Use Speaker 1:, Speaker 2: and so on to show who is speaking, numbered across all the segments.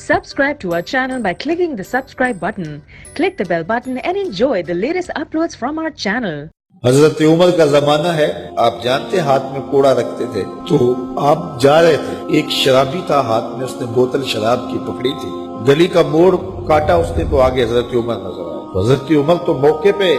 Speaker 1: Subscribe to our channel by clicking the subscribe button. Click the bell button and enjoy the latest uploads from our channel.
Speaker 2: حضرت عمر کا زمانہ ہے، آپ جانتے ہاتھ میں کوڑا رکھتے تھے، تو آپ جا رہے تھے، ایک شرابی تھا، ہاتھ میں اس نے بوتل شراب کی پکڑی تھی، گلی کا موڑ کاٹا اس نے تو آگے حضرت عمر نظر آئے۔ حضرت عمر تو موقع پہ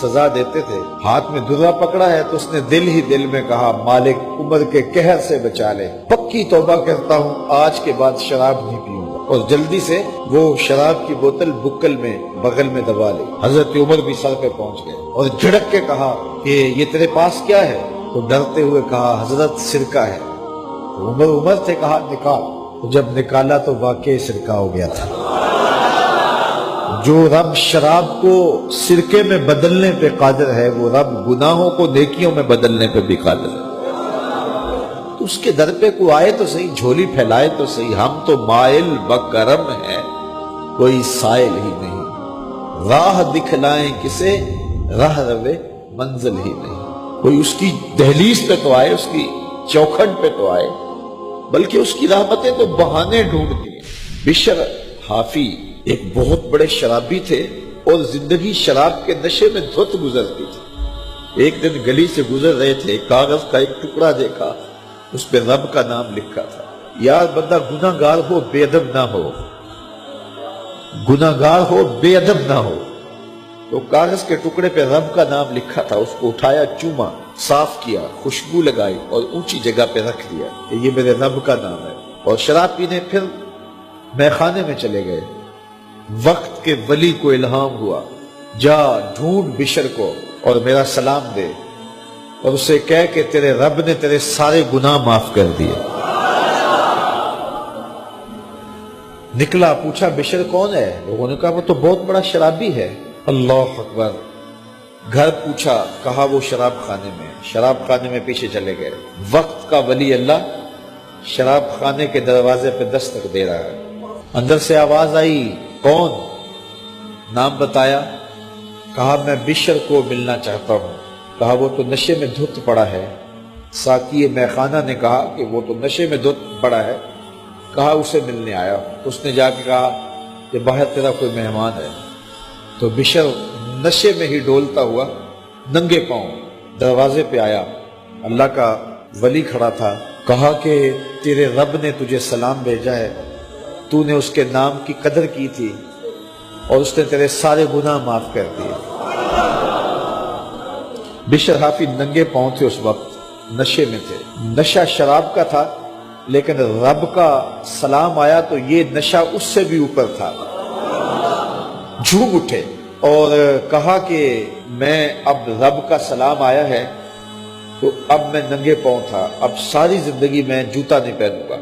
Speaker 2: سزا دیتے تھے، ہاتھ میں درہ پکڑا ہے تو اس نے دل ہی دل میں کہا مالک عمر کے قہر سے بچا لے، پکی توبہ کرتا ہوں، آج کے بعد شراب نہیں پیوں گا، اور جلدی سے وہ شراب کی بوتل بکل میں بغل میں دبا لی۔ حضرت عمر بھی سر پہ پہنچ گئے اور جھڑک کے کہا کہ یہ تیرے پاس کیا ہے؟ تو ڈرتے ہوئے کہا حضرت سرکہ ہے۔ تو عمر سے کہا نکال، تو جب نکالا تو واقعی سرکہ ہو گیا تھا۔ جو رب شراب کو سرکے میں بدلنے پہ قادر ہے، وہ رب گناہوں کو نیکیوں میں بدلنے پہ بھی قادر ہے۔ تو اس کے در پہ کوئی آئے تو صحیح، جھولی پھیلائے تو صحیح، ہم تو مائل بکرم ہیں، کوئی سائل ہی نہیں، راہ دکھلائیں کسے، راہ روے منزل ہی نہیں۔ کوئی اس کی دہلیز پہ تو آئے، اس کی چوکھٹ پہ تو آئے، بلکہ اس کی رحمتیں تو بہانے ڈھونڈتی ہیں۔ بشر حافی ایک بہت بڑے شرابی تھے اور زندگی شراب کے نشے میں دھت گزرتی تھی۔ ایک دن گلی سے گزر رہے تھے، کاغذ کا ایک ٹکڑا دیکھا، اس پہ رب کا نام لکھا تھا۔ یار بندہ گناہ گار ہو بے ادب نہ ہو، گناہ گار ہو بے ادب نہ ہو۔ تو کاغذ کے ٹکڑے پہ رب کا نام لکھا تھا، اس کو اٹھایا، چوما، صاف کیا، خوشبو لگائی اور اونچی جگہ پہ رکھ دیا کہ یہ میرے رب کا نام ہے، اور شراب پینے پھر میخانے میں چلے گئے۔ وقت کے ولی کو الہام ہوا، جا ڈھونڈ بشر کو اور میرا سلام دے، اور اسے کہہ کہ تیرے رب نے تیرے سارے گناہ معاف کر دیے۔ نکلا، پوچھا بشر کون ہے؟ لوگوں نے کہا وہ تو بہت بڑا شرابی ہے۔ اللہ اکبر۔ گھر پوچھا، کہا وہ شراب خانے میں۔ شراب خانے میں پیچھے چلے گئے۔ وقت کا ولی اللہ شراب خانے کے دروازے پہ دستک دے رہا ہے۔ اندر سے آواز آئی، کون؟ نام بتایا، کہا میں بشر کو ملنا چاہتا ہوں۔ کہا وہ تو نشے میں دھت پڑا ہے۔ ساقی میخانہ نے کہا کہ وہ تو نشے میں دھت پڑا ہے، کہا اسے ملنے آیا۔ اس نے جا کے کہا کہ باہر تیرا کوئی مہمان ہے۔ تو بشر نشے میں ہی ڈولتا ہوا ننگے پاؤں دروازے پہ آیا۔ اللہ کا ولی کھڑا تھا، کہا کہ تیرے رب نے تجھے سلام بھیجا ہے، تو نے اس کے نام کی قدر کی تھی اور اس نے تیرے سارے گناہ معاف کر دیے۔ بشر حافی ننگے پاؤں تھے، اس وقت نشے میں تھے۔ نشہ شراب کا تھا، لیکن رب کا سلام آیا تو یہ نشہ اس سے بھی اوپر تھا۔ جھوم اٹھے اور کہا کہ میں اب رب کا سلام آیا ہے تو اب میں ننگے پاؤں تھا، اب ساری زندگی میں جوتا نہیں پہنوں گا۔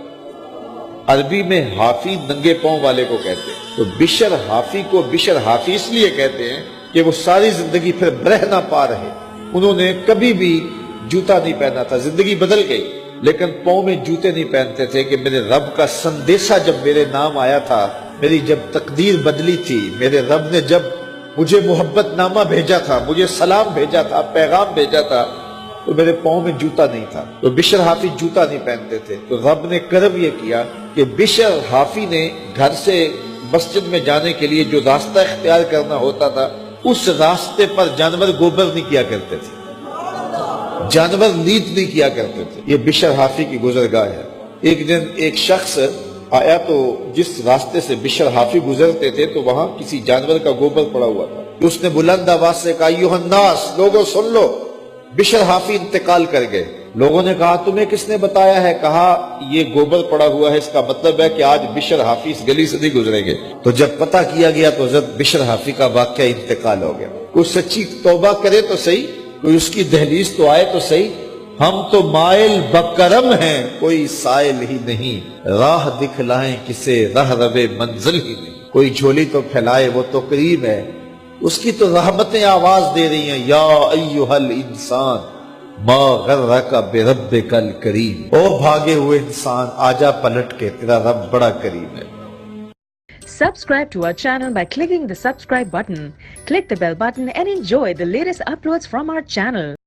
Speaker 2: عربی میں حافی ننگے پاؤں والے کو کہتے ہیں، تو بشر حافی کو بشر حافی اس لیے کہتے ہیں کہ وہ ساری زندگی پھر برہ نہ پا رہے، انہوں نے کبھی بھی جوتا نہیں پہنا تھا، زندگی بدل گئی لیکن پاؤں میں جوتے نہیں پہنتے تھے کہ میرے رب کا سندیسہ جب میرے نام آیا تھا، میری جب تقدیر بدلی تھی، میرے رب نے جب مجھے محبت نامہ بھیجا تھا، مجھے سلام بھیجا تھا، پیغام بھیجا تھا، تو میرے پاؤں میں جوتا نہیں تھا۔ تو بشر حافی جوتا نہیں پہنتے تھے، تو رب نے کرم یہ کیا کہ بشر حافی نے گھر سے مسجد میں جانے کے لیے جو راستہ اختیار کرنا ہوتا تھا، اس راستے پر جانور گوبر نہیں کیا کرتے تھے، جانور لیت نہیں کیا کرتے تھے۔ یہ بشر حافی کی گزرگاہ ہے۔ ایک دن ایک شخص آیا تو جس راستے سے بشر حافی گزرتے تھے تو وہاں کسی جانور کا گوبر پڑا ہوا تھا۔ اس نے بلند آواز سے کہا ایھا الناس، لوگوں سن لو، بشر حافی انتقال کر گئے۔ لوگوں نے کہا تمہیں کس نے بتایا ہے؟ کہا یہ گوبر پڑا ہوا ہے، اس کا مطلب ہے کہ آج بشر حافی اس گلی سے نہیں گزریں گے۔ تو جب پتہ کیا گیا تو حضرت بشر حافی کا واقعہ انتقال ہو گیا۔ کوئی سچی توبہ کرے تو صحیح، کوئی اس کی دہلیز تو آئے تو صحیح، ہم تو مائل بکرم ہیں، کوئی سائل ہی نہیں، راہ دکھلائیں کسے، راہ روے منزل ہی نہیں۔ کوئی جھولی تو پھیلائے، وہ تو کریم ہے، اس کی تو رحمتیں آواز دے رہی ہیں، یا ایھا الانسان ما غرک بربک الکریم، او بھاگے ہوئے انسان آجا پلٹ کے، تیرا رب بڑا کریم ہے۔
Speaker 1: Subscribe to our channel by clicking the subscribe button. Click the bell button and enjoy the latest uploads from our channel.